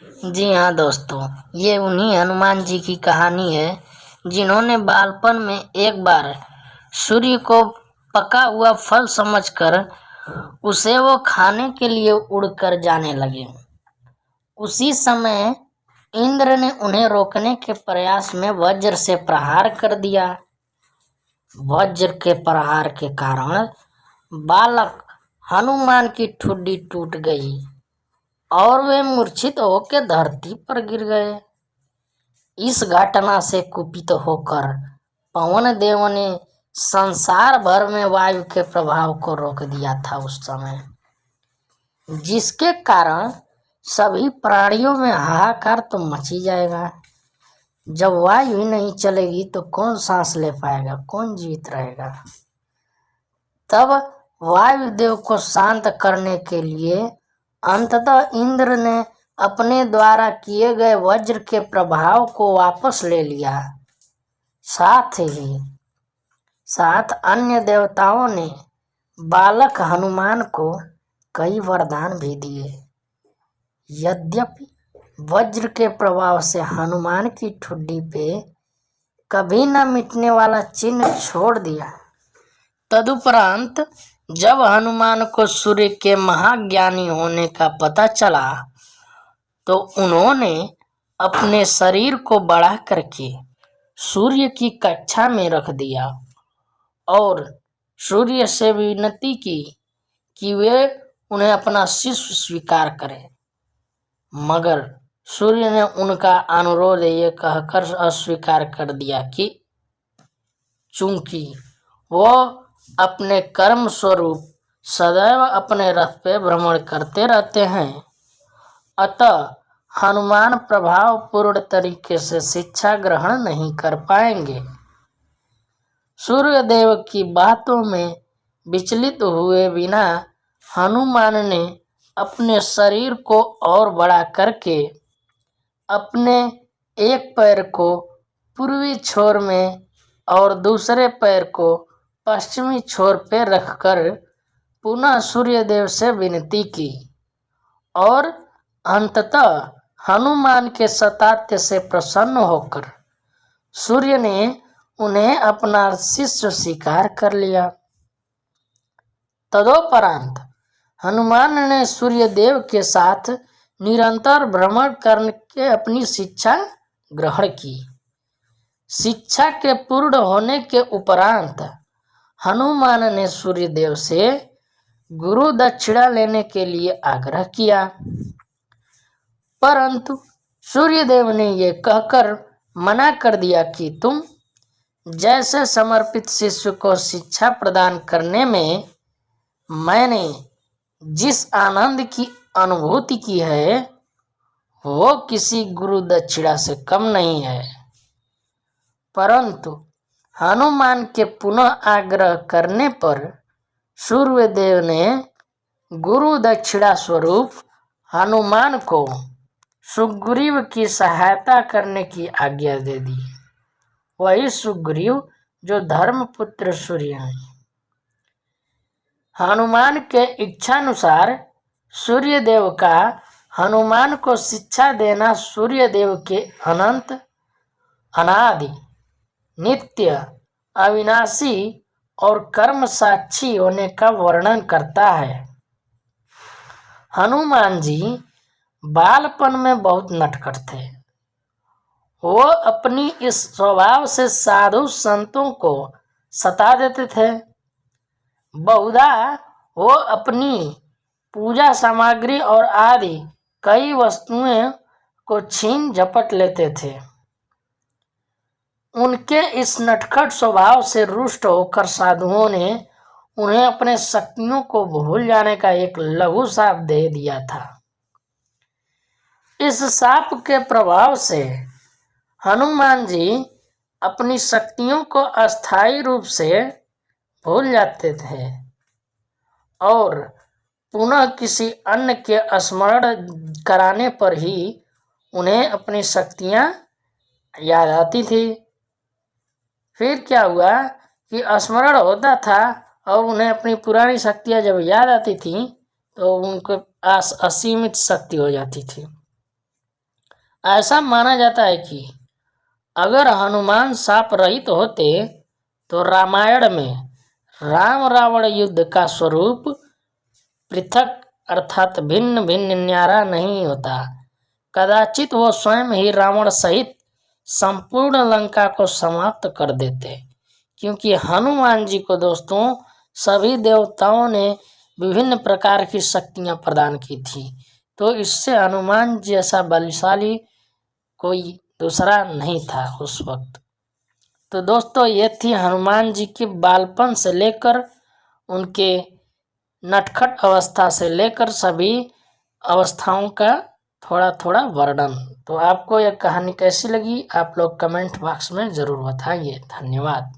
जी हाँ दोस्तों, ये उन्हीं हनुमान जी की कहानी है जिन्होंने बालपन में एक बार सूर्य को पका हुआ फल समझकर उसे वो खाने के लिए उड़कर जाने लगे। उसी समय इंद्र ने उन्हें रोकने के प्रयास में वज्र से प्रहार कर दिया। वज्र के प्रहार के कारण बालक हनुमान की ठुड्डी टूट गई और वे मूर्छित होकर धरती पर गिर गए। इस घटना से कुपित होकर पवन देव ने संसार भर में वायु के प्रभाव को रोक दिया था उस समय, जिसके कारण सभी प्राणियों में हाहाकार तो मच ही जाएगा। जब वायु ही नहीं चलेगी तो कौन सांस ले पाएगा, कौन जीवित रहेगा। तब वायुदेव को शांत करने के लिए अंततः इंद्र ने अपने द्वारा किए गए वज्र के प्रभाव को वापस ले लिया। साथ अन्य देवताओं ने बालक हनुमान को कई वरदान भी दिए। यद्यपि वज्र के प्रभाव से हनुमान की ठुड्डी पे कभी न मिटने वाला चिन्ह छोड़ दिया। तदुपरांत जब हनुमान को सूर्य के महाज्ञानी होने का पता चला तो उन्होंने अपने शरीर को बढ़ा करके सूर्य की कक्षा में रख दिया और सूर्य से विनती की कि वे उन्हें अपना शिष्य स्वीकार करें, मगर सूर्य ने उनका अनुरोध ये कहकर अस्वीकार कर दिया कि चूंकि वो अपने कर्म स्वरूप सदैव अपने रथ पे भ्रमण करते रहते हैं, अतः हनुमान प्रभाव पूर्ण तरीके से शिक्षा ग्रहण नहीं कर पाएंगे। सूर्यदेव की बातों में विचलित हुए बिना हनुमान ने अपने शरीर को और बड़ा करके अपने एक पैर को पूर्वी छोर में और दूसरे पैर को पश्चिमी छोर पर रखकर पुनः सूर्यदेव से विनती की और अंततः हनुमान के सतात्य से प्रसन्न होकर सूर्य ने उन्हें अपना शिष्य स्वीकार कर लिया। तदोपरांत हनुमान ने सूर्यदेव के साथ निरंतर भ्रमण करके अपनी शिक्षा ग्रहण की। शिक्षा के पूर्ण होने के उपरांत हनुमान ने सूर्यदेव से गुरु दक्षिणा लेने के लिए आग्रह किया, परंतु सूर्यदेव ने यह कहकर मना कर दिया कि तुम जैसे समर्पित शिष्य को शिक्षा प्रदान करने में मैंने जिस आनंद की अनुभूति की है वो किसी गुरु दक्षिणा से कम नहीं है। परंतु हनुमान के पुनः आग्रह करने पर सूर्यदेव ने गुरु दक्षिणा स्वरूप हनुमान को सुग्रीव की सहायता करने की आज्ञा दे दी। वही सुग्रीव जो धर्मपुत्र सूर्य हैं। हनुमान के इच्छानुसार सूर्यदेव का हनुमान को शिक्षा देना सूर्यदेव के अनंत, अनादि, नित्य, अविनाशी और कर्म साक्षी होने का वर्णन करता है। हनुमान जी बालपन में बहुत नटखट थे। वो अपनी इस स्वभाव से साधु संतों को सता देते थे। बहुधा वो अपनी पूजा सामग्री और आदि कई वस्तुएं को छीन झपट लेते थे। उनके इस नटखट स्वभाव से रुष्ट होकर साधुओं ने उन्हें अपने शक्तियों को भूल जाने का एक लघु शाप दे दिया था। इस शाप के प्रभाव से हनुमान जी अपनी शक्तियों को अस्थायी रूप से भूल जाते थे और पुनः किसी अन्य के स्मरण कराने पर ही उन्हें अपनी शक्तियां याद आती थी। फिर क्या हुआ कि स्मरण होता था और उन्हें अपनी पुरानी शक्तियां जब याद आती थी तो उनको असीमित शक्ति हो जाती थी। ऐसा माना जाता है कि अगर हनुमान शाप रहित होते तो रामायण में राम रावण युद्ध का स्वरूप पृथक अर्थात भिन्न भिन्न न्यारा नहीं होता। कदाचित वो स्वयं ही रावण सहित संपूर्ण लंका को समाप्त कर देते, क्योंकि हनुमान जी को दोस्तों सभी देवताओं ने विभिन्न प्रकार की शक्तियां प्रदान की थी, तो इससे हनुमान जैसा बलशाली कोई दूसरा नहीं था उस वक्त। तो दोस्तों ये थी हनुमान जी के बालपन से लेकर उनके नटखट अवस्था से लेकर सभी अवस्थाओं का थोड़ा थोड़ा वर्णन। तो आपको यह कहानी कैसी लगी आप लोग कमेंट बॉक्स में ज़रूर बताइए। धन्यवाद।